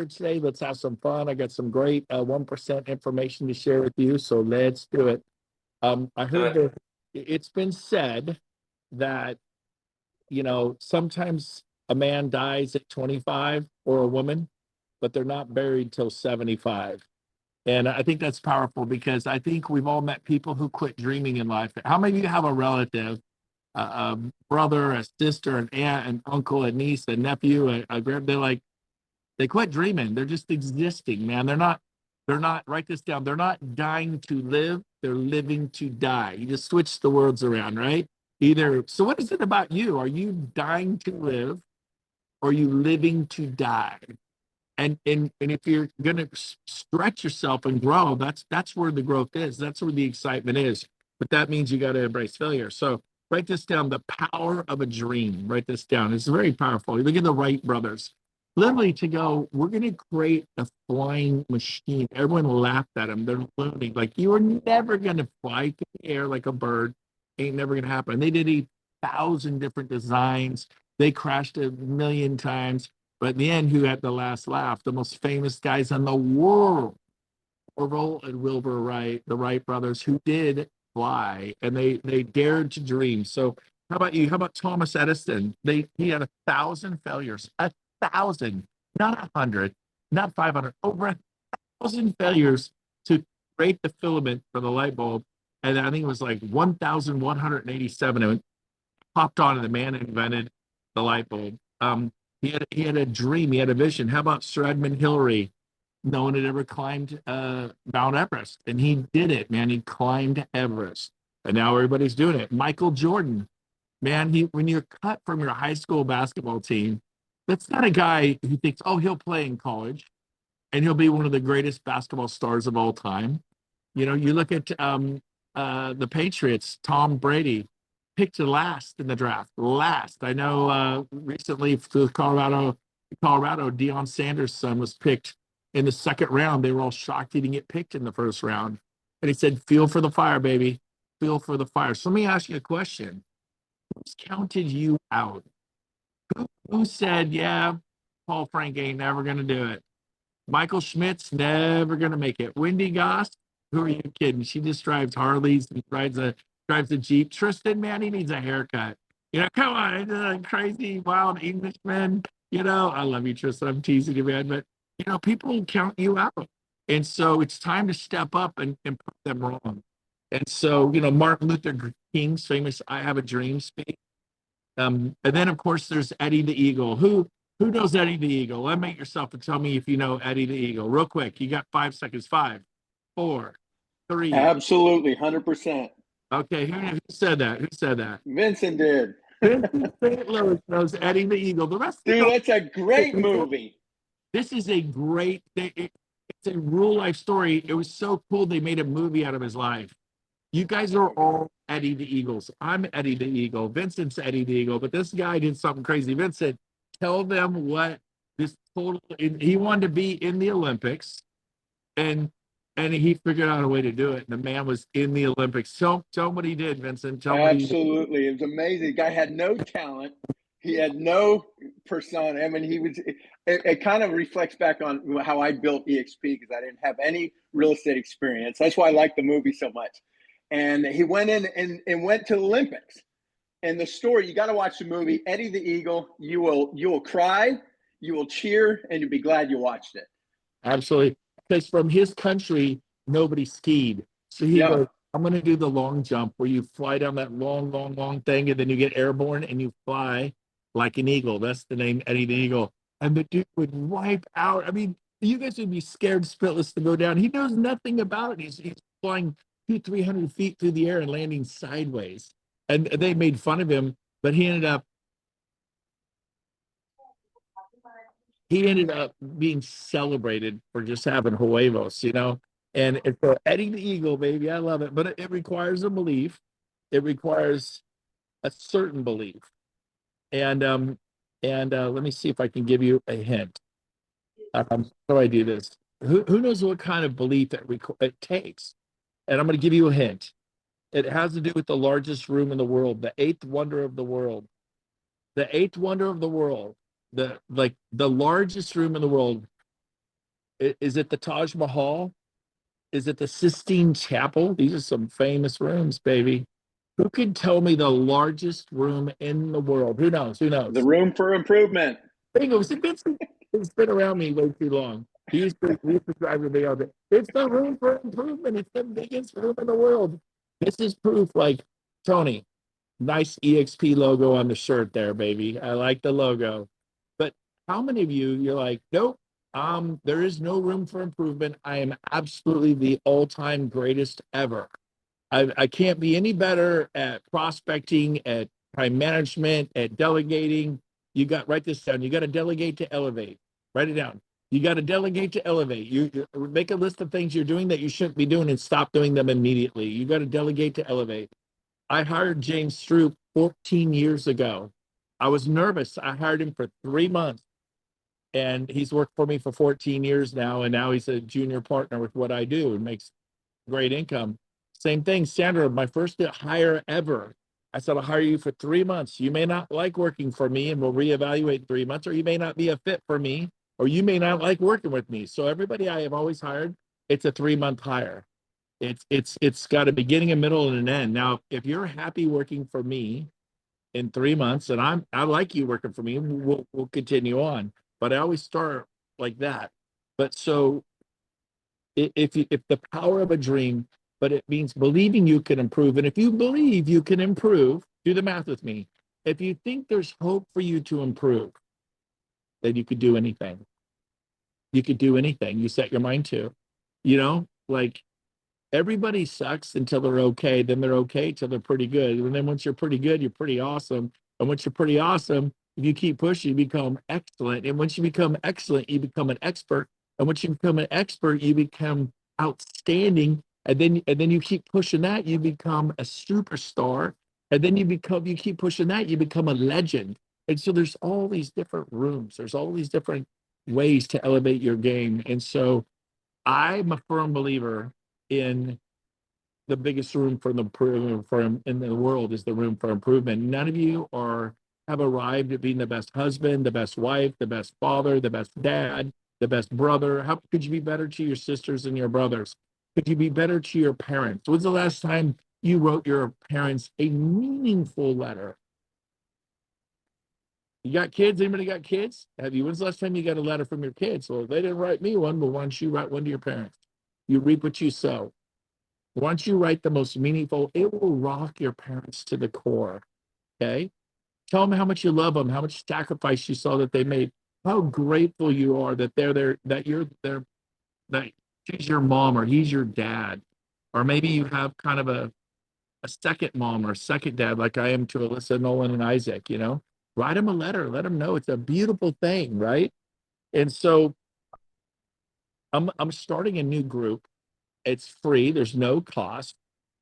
today. Let's have some fun. I got some great 1% information to share with you. So let's do it. I heard that it's been said that, sometimes a man dies at 25 or a woman, but they're not buried till 75. And I think that's powerful because I think we've all met people who quit dreaming in life. How many of you have a relative, a brother, a sister, an aunt, an uncle, a niece, a nephew, a grand? They're like, they quit dreaming. They're just existing, man. They're not, write this down. They're not dying to live. They're living to die. You just switch the words around, right? So what is it about you? Are you dying to live or are you living to die? And if you're going to stretch yourself and grow, that's where the growth is. That's where the excitement is. But that means you got to embrace failure. So write this down: the power of a dream. Write this down. It's very powerful. You look at the Wright brothers. Literally, to go, we're going to create a flying machine. Everyone laughed at them. They're learning like you are never going to fly through the air like a bird. Ain't never going to happen. They did 1,000 different designs. They crashed a million times. But in the end, who had the last laugh? The most famous guys in the world, Orville and Wilbur Wright, the Wright brothers, who did fly, and they dared to dream. So, how about you? How about Thomas Edison? He had 1,000 failures, 1,000, not 100, not 500, over 1,000 failures to create the filament for the light bulb. And I think it was like 1,187. It popped on, and the man invented the light bulb. He had a dream. He had a vision. How about Sir Edmund Hillary? No one had ever climbed Mount Everest, and he did it, man. He climbed Everest, and now everybody's doing it. Michael Jordan, man, when you're cut from your high school basketball team, that's not a guy who thinks, oh, he'll play in college and he'll be one of the greatest basketball stars of all time. You look at the Patriots, Tom Brady, picked last in the draft. Last. I know recently to Colorado, Deion Sanders' son was picked in the second round. They were all shocked he didn't get picked in the first round. And he said, feel for the fire, baby. Feel for the fire. So let me ask you a question. Who's counted you out? Who said, yeah, Paul Frank ain't never going to do it? Michael Schmidt's never going to make it. Wendy Goss, who are you kidding? She just drives Harleys and drives a Jeep. Tristan, man, he needs a haircut. Come on, a crazy, wild Englishman. I love you, Tristan. I'm teasing you, man. But, people count you out. And so it's time to step up and put them wrong. And so, Martin Luther King's famous I Have a Dream speech. And then, of course, there's Eddie the Eagle. Who knows Eddie the Eagle? Unmute yourself and tell me if you know Eddie the Eagle. Real quick. You got 5 seconds. 5, 4, 3. Absolutely, 100%. Okay, who said that? Who said that? Vincent did. Vincent St. Louis knows Eddie the Eagle. The rest Dude, that's a great movie. This is a great thing. It's a real life story. It was so cool they made a movie out of his life. You guys are all Eddie the Eagles. I'm Eddie the Eagle. Vincent's Eddie the Eagle, but this guy did something crazy. Vincent, tell them what this total. He wanted to be in the Olympics, and he figured out a way to do it. And the man was in the Olympics. Tell him what he did, Vincent. Absolutely, it was amazing. The guy had no talent. He had no persona. I mean, it kind of reflects back on how I built EXP because I didn't have any real estate experience. That's why I like the movie so much. And he went in and went to the Olympics. And the story, you got to watch the movie, Eddie the Eagle. You will cry, you will cheer, and you'll be glad you watched it. Absolutely. Because from his country, nobody skied. So he goes, I'm going to do the long jump where you fly down that long, long, long thing, and then you get airborne and you fly like an eagle. That's the name, Eddie the Eagle. And the dude would wipe out. I mean, you guys would be scared spitless to go down. He knows nothing about it. He's flying 200-300 feet through the air and landing sideways. And they made fun of him, but he ended up being celebrated for just having huevos, And for Eddie the Eagle, baby, I love it. But it requires a belief. It requires a certain belief. And let me see if I can give you a hint. How do I do this? Who knows what kind of belief it takes? And I'm going to give you a hint. It has to do with the largest room in the world, the eighth wonder of the world. The eighth wonder of the world, the largest room in the world. Is it the Taj Mahal? Is it the Sistine Chapel? These are some famous rooms, baby. Who could tell me the largest room in the world? Who knows? Who The knows? room for improvement. Bingo. See, Vincent, it's been around me way too long. He's describing the other. It's the room for improvement. It's the biggest room in the world. This is proof. Like Tony, nice EXP logo on the shirt there, baby. I like the logo. But how many of you, you're like, nope, there is no room for improvement. I am absolutely the all-time greatest ever. I can't be any better at prospecting, at time management, at delegating. You got write this down. You got to delegate to elevate. Write it down. You got to delegate to elevate. You make a list of things you're doing that you shouldn't be doing and stop doing them immediately. You got to delegate to elevate. I hired James Stroop 14 years ago. I was nervous. I hired him for 3 months, and he's worked for me for 14 years now. And now he's a junior partner with what I do and makes great income. Same thing, Sandra, my first hire ever. I said, I'll hire you for 3 months. You may not like working for me and we'll reevaluate 3 months, or you may not be a fit for me, or you may not like working with me. So everybody I have always hired, it's a 3 month hire. It's got a beginning, a middle, and an end. Now, if you're happy working for me in 3 months, and I like you working for me, we'll continue on. But I always start like that. But so if the power of a dream, but it means believing you can improve. And if you believe you can improve, do the math with me. If you think there's hope for you to improve, then you could do anything. You could do anything you set your mind to. Like everybody sucks until they're okay. Then they're okay till they're pretty good. And then once you're pretty good, you're pretty awesome. And once you're pretty awesome, if you keep pushing, you become excellent. And once you become excellent, you become an expert. And once you become an expert, you become outstanding. And then you keep pushing that, you become a superstar. And then you keep pushing that, you become a legend. And so there's all these different rooms. There's all these different ways to elevate your game. And so I'm a firm believer in the biggest room for in the world is the room for improvement. None of you have arrived at being the best husband, the best wife, the best father, the best dad, the best brother. How could you be better to your sisters and your brothers? Could you be better to your parents? When's the last time you wrote your parents a meaningful letter? You got kids? Anybody got kids? Have you? When's the last time you got a letter from your kids? Well, they didn't write me one, but why don't you write one to your parents? You reap what you sow. Once you write the most meaningful, it will rock your parents to the core. Okay. Tell them how much you love them, how much sacrifice you saw that they made, how grateful you are that they're there, that you're there, that she's your mom or he's your dad. Or maybe you have kind of a second mom or a second dad, like I am to Alyssa, Nolan, and Isaac, Write them a letter, let them know it's a beautiful thing, right? And so I'm starting a new group. It's free, there's no cost,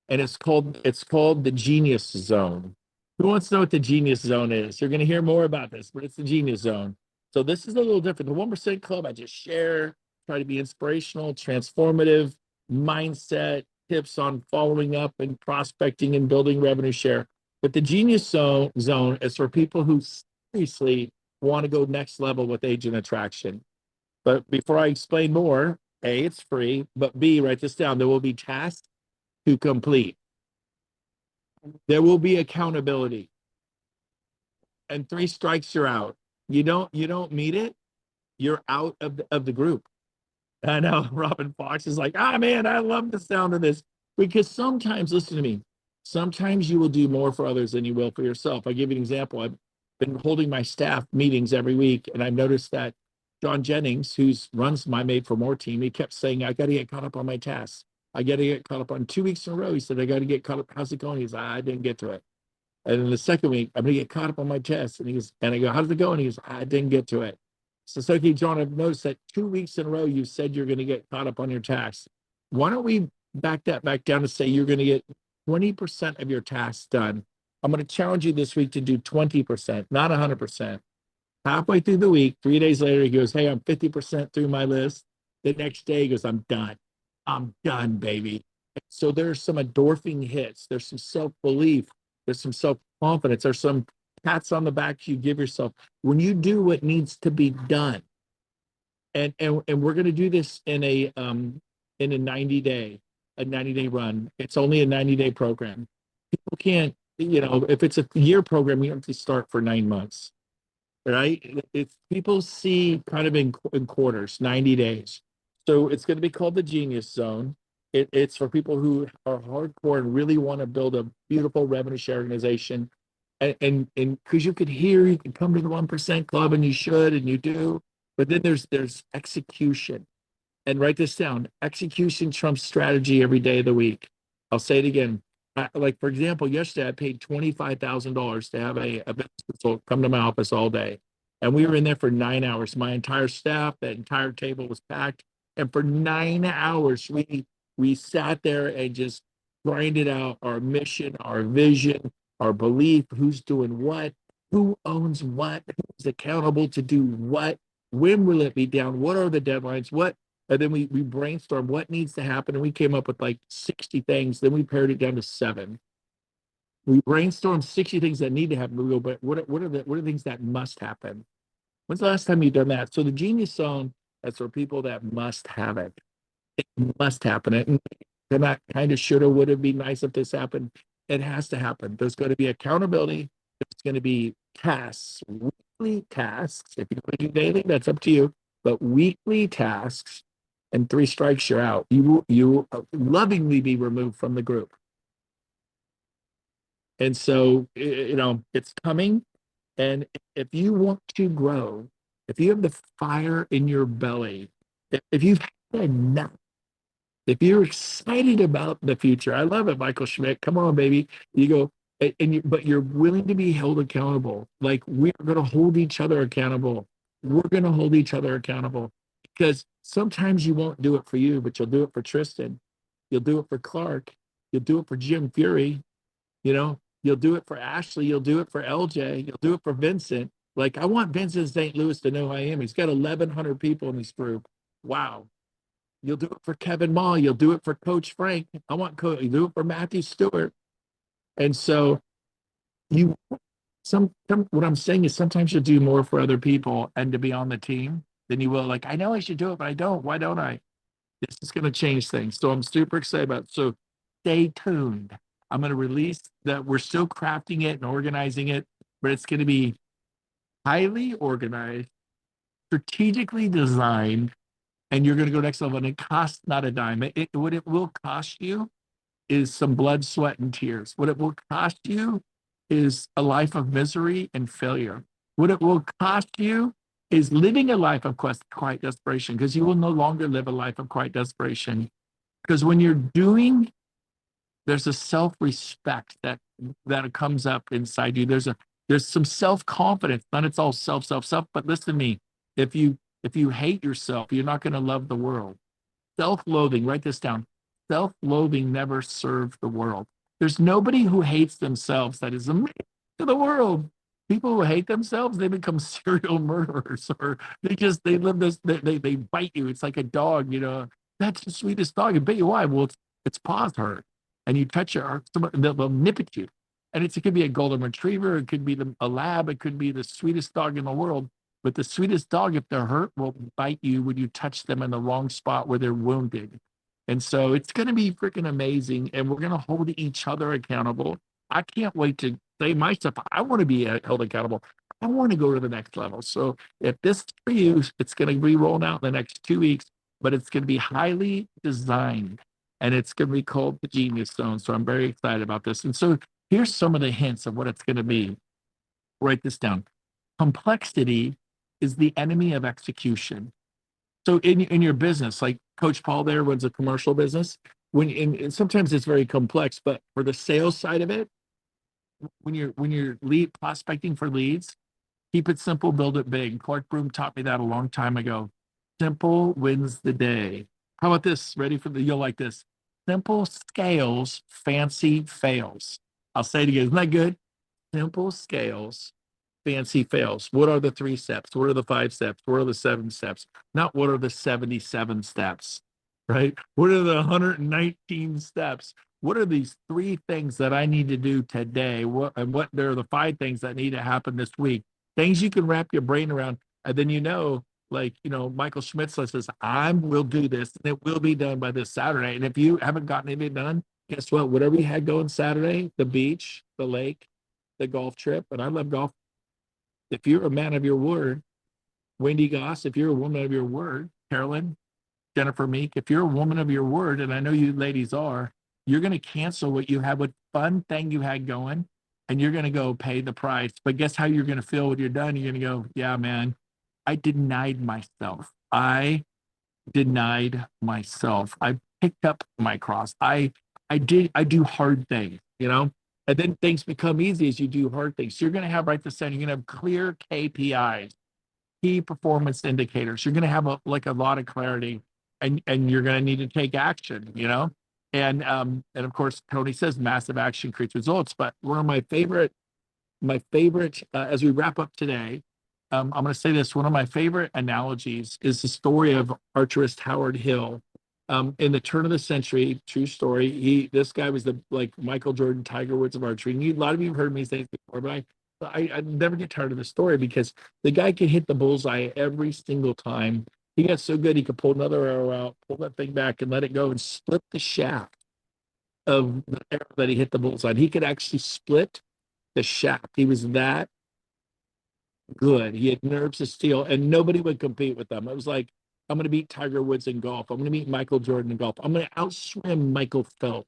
and it's called the Genius Zone. Who wants to know what the Genius Zone is? You're going to hear more about this, but it's the Genius Zone. So this is a little different. The 1% Club, I just share, try to be inspirational, transformative, mindset tips on following up and prospecting and building revenue share. But the Genius Zone is for people who seriously want to go next level with agent attraction. But before I explain more, A, it's free, but B, write this down. There will be tasks to complete. There will be accountability. And 3 strikes, you're out. You don't meet it, you're out of the group. I know Robin Fox is like, man, I love the sound of this. Because sometimes, listen to me, sometimes you will do more for others than you will for yourself. I'll give you an example. I've been holding my staff meetings every week, and I've noticed that John Jennings, who runs my Made for More team, he kept saying, I got to get caught up on my tasks. I got to get caught up on 2 weeks in a row. He said, I got to get caught up. How's it going? He's like, I didn't get to it. And then the second week, I'm going to get caught up on my test. And I go, how's it going? He goes, I didn't get to it. So, okay, John, I've noticed that 2 weeks in a row, you said you're going to get caught up on your tasks. Why don't we back that back down to say you're going to get 20% of your tasks done? I'm going to challenge you this week to do 20%, not 100%. Halfway through the week, 3 days later, he goes, hey, I'm 50% through my list. The next day, he goes, I'm done. I'm done, baby. So there's some endorphin hits. There's some self-belief. There's some self-confidence. There's some pats on the back you give yourself. When you do what needs to be done, And we're going to do this in a 90-day run. It's only a 90-day program. People can't, if it's a year program, you have to start for 9 months, right? It's people see kind of in quarters, 90 days. So it's going to be called the Genius Zone. It's for people who are hardcore and really want to build a beautiful revenue share organization. And because you could hear, you can come to the 1% club, and you should, and you do. But then there's execution. And write this down: execution trumps strategy every day of the week. I'll say it again. Like, for example, yesterday I paid $25,000 to have a business consultant come to my office all day. And we were in there for 9 hours. My entire staff, that entire table was packed. And for 9 hours, we sat there and just grinded out our mission, our vision, our belief, who's doing what, who owns what, who's accountable to do what, when will it be down, what are the deadlines, what. And then we brainstormed what needs to happen, and we came up with like 60 things. Then we pared it down to 7. We brainstormed 60 things that need to happen. We go, but what are the things that must happen? When's the last time you've done that? So the Genius Zone, that's for people that must have it. It must happen. And they're not kind of shoulda, woulda, be nice if this happened. It has to happen. There's going to be accountability. There's going to be tasks, weekly tasks. If you want to do daily, that's up to you. But weekly tasks, and 3 strikes, you're out. You lovingly be removed from the group. And so, it's coming. And if you want to grow, if you have the fire in your belly, if you've had enough, if you're excited about the future, I love it, Michael Schmidt. Come on, baby. You go, but you're willing to be held accountable. Like, we're going to hold each other accountable. We're going to hold each other accountable, because sometimes you won't do it for you, but you'll do it for Tristan. You'll do it for Clark. You'll do it for Jim Fury. You'll do it for Ashley. You'll do it for LJ. You'll do it for Vincent. Like, I want Vincent St. Louis to know who I am. He's got 1,100 people in this group. Wow. You'll do it for Kevin Mall. You'll do it for Coach Frank. You do it for Matthew Stewart. And so what I'm saying is, sometimes you'll do more for other people and to be on the team than you will. Like, I know I should do it, but I don't. Why don't I? This is going to change things. So I'm super excited about it. So stay tuned. I'm going to release that. We're still crafting it and organizing it, but it's going to be highly organized, strategically designed, and you're going to go next level. And it costs not a dime. What it will cost you is some blood, sweat, and tears. What it will cost you is a life of misery and failure. What it will cost you is living a life of quiet desperation, because you will no longer live a life of quiet desperation. Because when you're doing, there's a self-respect that comes up inside you. There's some self-confidence. Not it's all self, but listen to me. If you hate yourself, you're not going to love the world. Self-loathing, write this down. Self-loathing never served the world. There's nobody who hates themselves that is amazing to the world. People who hate themselves, they become serial murderers, or they live this, they bite you. It's like a dog, that's the sweetest dog. And bit you. Why? Well, its paws hurt. And you touch it, they'll nip at you. And it could be a golden retriever, it could be a lab, it could be the sweetest dog in the world. But the sweetest dog, if they're hurt, will bite you when you touch them in the wrong spot where they're wounded. And so it's going to be freaking amazing. And we're going to hold each other accountable. I can't wait to say my stuff. I want to be held accountable. I want to go to the next level. So if this is for you, it's going to be rolling out in the next 2 weeks, but it's going to be highly designed, and it's going to be called the Genius Zone. So I'm very excited about this. And so here's some of the hints of what it's going to be. Write this down. Complexity is the enemy of execution. So in your business, like Coach Paul there runs a commercial business. And sometimes it's very complex, but for the sales side of it, when you're lead prospecting for leads, keep it simple, build it big. Clark Broom taught me that a long time ago. Simple wins the day. How about this? Ready for you'll like this. Simple scales, fancy fails. I'll say it again. Isn't that good? Simple scales, fancy fails. What are the 3 steps? What are the 5 steps? What are the 7 steps? Not what are the 77 steps, right? What are the 119 steps? What are these 3 things that I need to do today? What there are the 5 things that need to happen this week? Things you can wrap your brain around. And then, like, Michael Schmitzler says, we'll do this and it will be done by this Saturday. And if you haven't gotten anything done, guess what? Whatever you had going Saturday, the beach, the lake, the golf trip, and I love golf. If you're a man of your word, Wendy Goss, if you're a woman of your word, Carolyn, Jennifer Meek, if you're a woman of your word, and I know you ladies are, you're going to cancel what you had, what fun thing you had going, and you're going to go pay the price. But guess how you're going to feel when you're done? You're going to go, yeah, man, I denied myself. I denied myself. I picked up my cross. I do hard things, and then things become easy as you do hard things. So you're going to have right this second, you're going to have clear KPIs, key performance indicators. You're going to have a lot of clarity, and you're going to need to take action, and of course Tony says massive action creates results. But one of my favorite as we wrap up today, I'm going to say this. One of my favorite analogies is the story of archerist Howard Hill. In the turn of the century, true story. This guy was the Michael Jordan, Tiger Woods of archery. And a lot of you have heard me say this before, but I never get tired of the story because the guy could hit the bullseye every single time. He got so good he could pull another arrow out, pull that thing back, and let it go and split the shaft of the arrow that he hit the bullseye. He could actually split the shaft. He was that good. He had nerves of steel, and nobody would compete with them. It was like, I'm going to beat Tiger Woods in golf. I'm going to beat Michael Jordan in golf. I'm going to outswim Michael Phelps.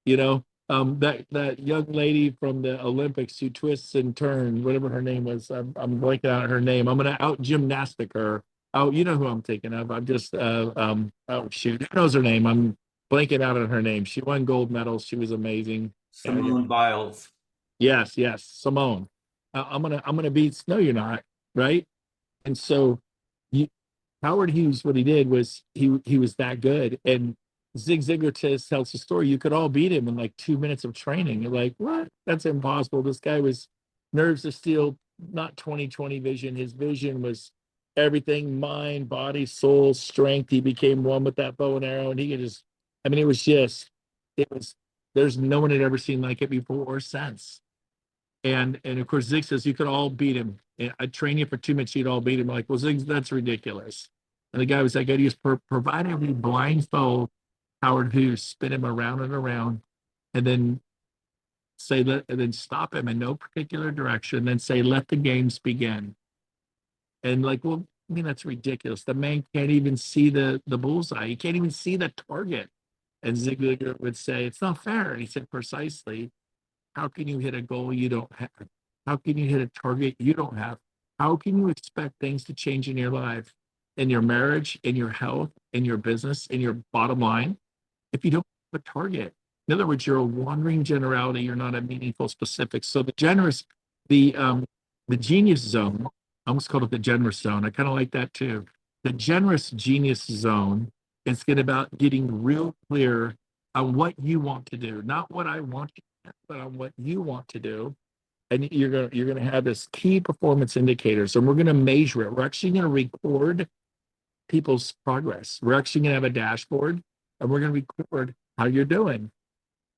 That young lady from the Olympics who twists and turns, whatever her name was. I'm blanking out her name. I'm going to out gymnastic her. Oh, you know who I'm thinking of. I'm just oh shoot, who knows her name? I'm blanking out on her name. She won gold medals. She was amazing. Simone Biles. Yes, Simone. I'm gonna beat. No, you're not, right? And so, you, Howard Hughes, what he did was he was that good. And Zig Ziglar tells the story. You could all beat him in like 2 minutes of training. You're like, what? That's impossible. This guy was nerves of steel, not 20/20 vision. His vision was everything: mind, body, soul, strength. He became one with that bow and arrow, and he could just. I mean, it was. There's no one had ever seen like it before or since. And of course Zig says you could all beat him. I'd train you for 2 minutes, you'd all beat him. Like, well, Zig, that's ridiculous. And the guy was like, I'd use provided we blindfold Howard Hughes, spin him around and around, and then and then stop him in no particular direction, then say, let the games begin. And like, well, I mean, that's ridiculous. The man can't even see the bullseye. He can't even see the target. And Zig Ziglar would say, it's not fair. And he said, precisely. How can you hit a goal you don't have? How can you hit a target you don't have? How can you expect things to change in your life, in your marriage, in your health, in your business, in your bottom line, if you don't have a target? In other words, you're a wandering generality. You're not a meaningful specific. So the genius zone, I almost called it the generous zone. I kind of like that too. The generous genius zone is about getting real clear on what you want to do, not what I want you to do, but on what you want to do. And you're gonna have this key performance indicators, and we're gonna measure it. We're actually gonna record people's progress. We're actually gonna have a dashboard, and we're gonna record how you're doing.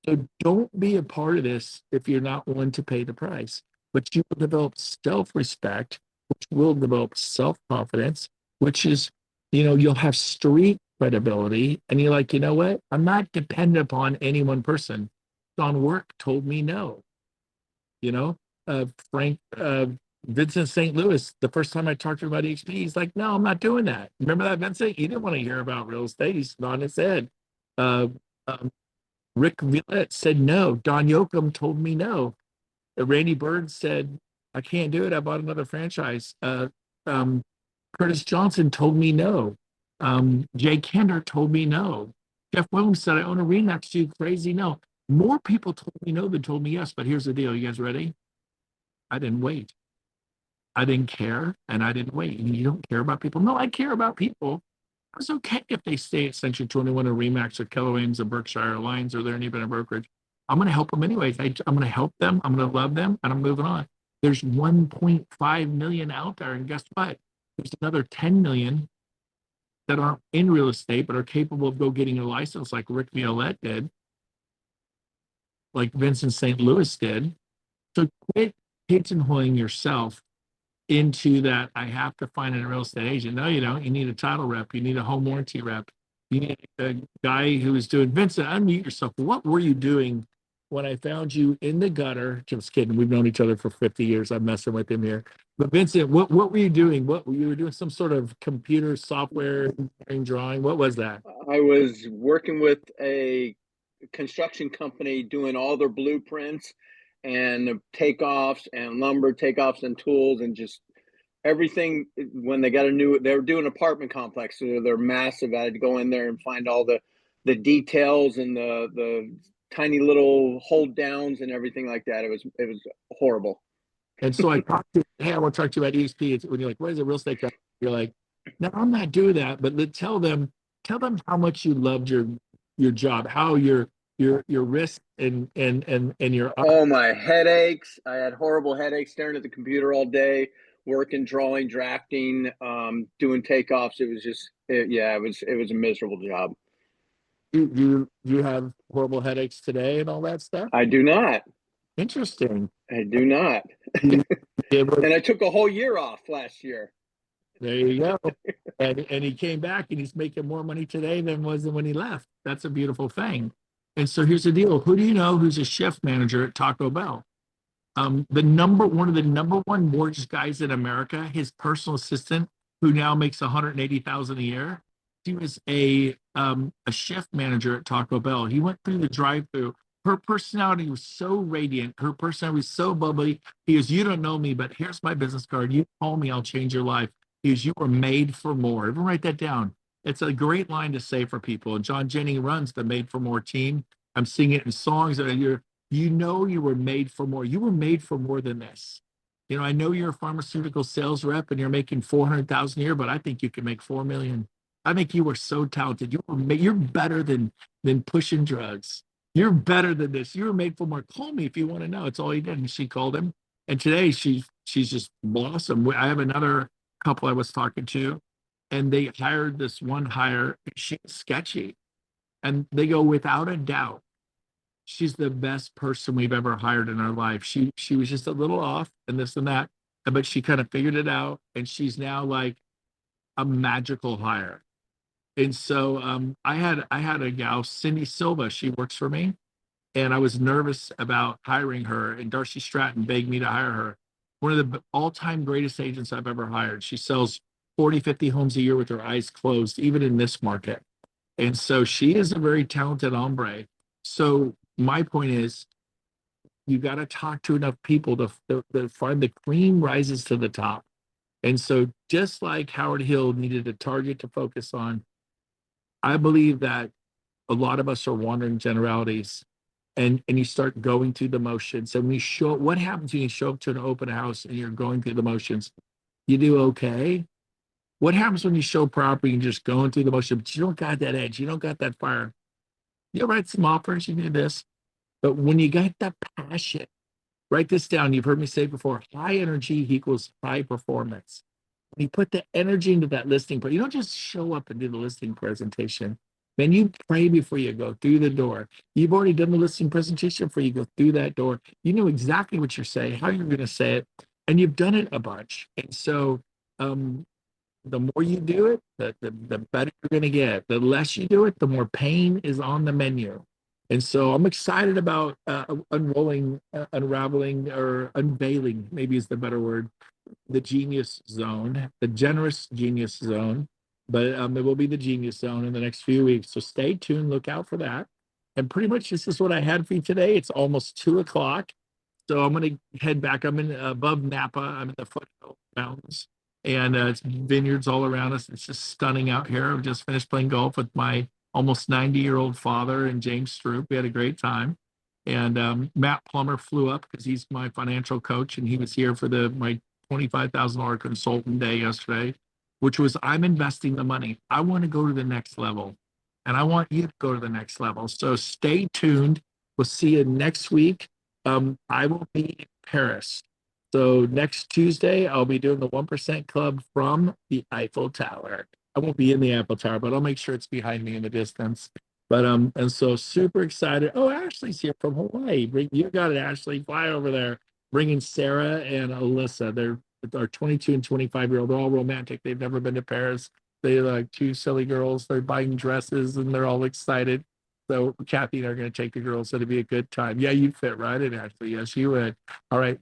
So don't be a part of this if you're not willing to pay the price. But you will develop self-respect, which will develop self-confidence, which is, you'll have street credibility. And you're like, you know what? I'm not dependent upon any one person. John Work told me no. You know, Frank Vincent St. Louis, the first time I talked to him about EXP, he's like, no, I'm not doing that. Remember that, Vincent? He didn't want to hear about real estate. He's nodding his head. Uh, um, Rick Villette said no. Don Yoakum told me no. Randy Bird said, I can't do it. I bought another franchise. Um, Curtis Johnson told me no. Jay Kender told me no. Jeff Williams said, I own a Remax. You crazy? No. More people told me no than told me yes. But here's the deal. You guys ready? I didn't wait. I didn't care, and I didn't wait. And you don't care about people? No, I care about people. It's okay if they stay at Century 21 or Remax or Keller Williams or Berkshire Alliance or they're even a brokerage. I'm going to help them anyways. I'm going to help them. I'm going to love them, and I'm moving on. There's 1.5 million out there, and guess what? There's another 10 million that aren't in real estate but are capable of getting a license, like Rick Violette did, like Vincent St. Louis did. So quit pigeonholing yourself into that I have to find a real estate agent. No, you don't. You need a title rep. You need a home warranty rep. You need a guy who is doing, Vincent, unmute yourself. What were you doing when I found you in the gutter? Just kidding. We've known each other for 50 years. I'm messing with him here. But Vincent, what were you doing? What you were doing? Some sort of computer software drawing. What was that? I was working with a construction company doing all their blueprints and takeoffs and lumber takeoffs and tools and just everything. When they were doing an apartment complex, so they're massive. I had to go in there and find all the details and the tiny little hold downs and everything like that. It was horrible. And so I talked to, hey, I want to talk to you about EXP. It's when you're like, what is a real estate company? You're like, no, I'm not doing that. But tell them how much you loved your job, how your risk and your Oh, my headaches. I had horrible headaches staring at the computer all day, working, drawing, drafting, doing takeoffs. It was just, it was a miserable job. you have horrible headaches today and all that stuff. I do not. Interesting. I do not. You- And I took a whole year off last year. There you go. And he came back and he's making more money today than was when he left. That's a beautiful thing. And so here's the deal. Who do you know who's a shift manager at Taco Bell? One of the number one mortgage guys in America, his personal assistant, who now makes 180,000 a year. He was a shift manager at Taco Bell. He went through the drive-through. Her personality was so radiant. Her personality was so bubbly. He goes, you don't know me, but here's my business card. You call me, I'll change your life. He goes, you were made for more. Everyone write that down. It's a great line to say for people. And John Jennings runs the Made for More team. I'm seeing it in songs that you know you were made for more. You were made for more than this. You know, I know you're a pharmaceutical sales rep and you're making 400,000 a year, but I think you can make 4 million. I think you were so talented. You're better than pushing drugs. You're better than this. You were made for more. Call me if you want to know. It's all he did. And she called him. And today she's just blossomed. I have another couple I was talking to, and they hired this one hire. She's sketchy. And they go, without a doubt, she's the best person we've ever hired in our life. She was just a little off and this and that, but she kind of figured it out, and she's now like a magical hire. And so I had a gal, Cindy Silva. She works for me, and I was nervous about hiring her. And Darcy Stratton begged me to hire her. One of the all-time greatest agents I've ever hired. She sells 40, 50 homes a year with her eyes closed, even in this market. And so she is a very talented hombre. So my point is, you got to talk to enough people to find the cream rises to the top. And so just like Howard Hill needed a target to focus on, I believe that a lot of us are wandering generalities, and you start going through the motions. And when you show, what happens when you show up to an open house and you're going through the motions? You do okay. What happens when you show property and just going through the motion, but you don't got that edge, you don't got that fire? You write some offers, you do this. But when you got that passion, write this down. You've heard me say before, high energy equals high performance. When you put the energy into that listing, but you don't just show up and do the listing presentation. Man, you pray before you go through the door. You've already done the listing presentation before you go through that door. You know exactly what you're saying, how you're going to say it, and you've done it a bunch. And so the more you do it, the better you're going to get. The less you do it, the more pain is on the menu. And so I'm excited about unraveling, or unveiling, maybe is the better word, the genius zone, the generous genius zone. But it will be the genius zone in the next few weeks. So stay tuned, look out for that. And pretty much this is what I had for you today. It's almost 2 o'clock. So I'm going to head back. I'm in above Napa. I'm in the foothills mountains, and it's vineyards all around us. It's just stunning out here. I've just finished playing golf with my almost 90-year-old father and James Stroop. We had a great time. And Matt Plummer flew up because he's my financial coach, and he was here for my $25,000 consultant day yesterday, which was, I'm investing the money. I want to go to the next level, and I want you to go to the next level. So stay tuned. We'll see you next week. I will be in Paris. So next Tuesday, I'll be doing the 1% Club from the Eiffel Tower. I won't be in the Eiffel Tower, but I'll make sure it's behind me in the distance. But and so super excited. Oh, Ashley's here from Hawaii. You got it, Ashley. Fly over there, bringing Sarah and Alyssa. our 22 and 25-year-old. They're all romantic. They've never been to Paris. They're like two silly girls. They're buying dresses and they're all excited. So Kathy and I are going to take the girls. So it'll be a good time. Yeah, you'd fit right in, actually. Yes, you would. All right.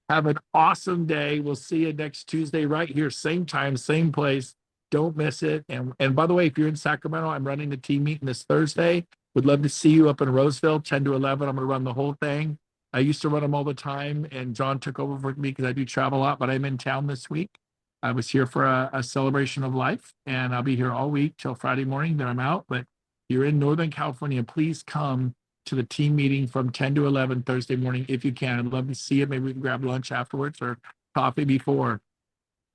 Have an awesome day. We'll see you next Tuesday right here, same time, same place. Don't miss it. And by the way, if you're in Sacramento, I'm running the team meeting this Thursday. Would love to see you up in Roseville, 10 to 11. I'm going to run the whole thing. I used to run them all the time, and John took over for me because I do travel a lot, but I'm in town this week. I was here for a celebration of life, and I'll be here all week till Friday morning. Then I'm out. But if you're in Northern California, please come to the team meeting from 10 to 11 Thursday morning if you can. I'd love to see you. Maybe we can grab lunch afterwards or coffee before.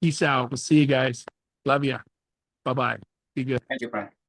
Peace out. We'll see you guys. Love you. Bye-bye. Be good. Thank you, Brian.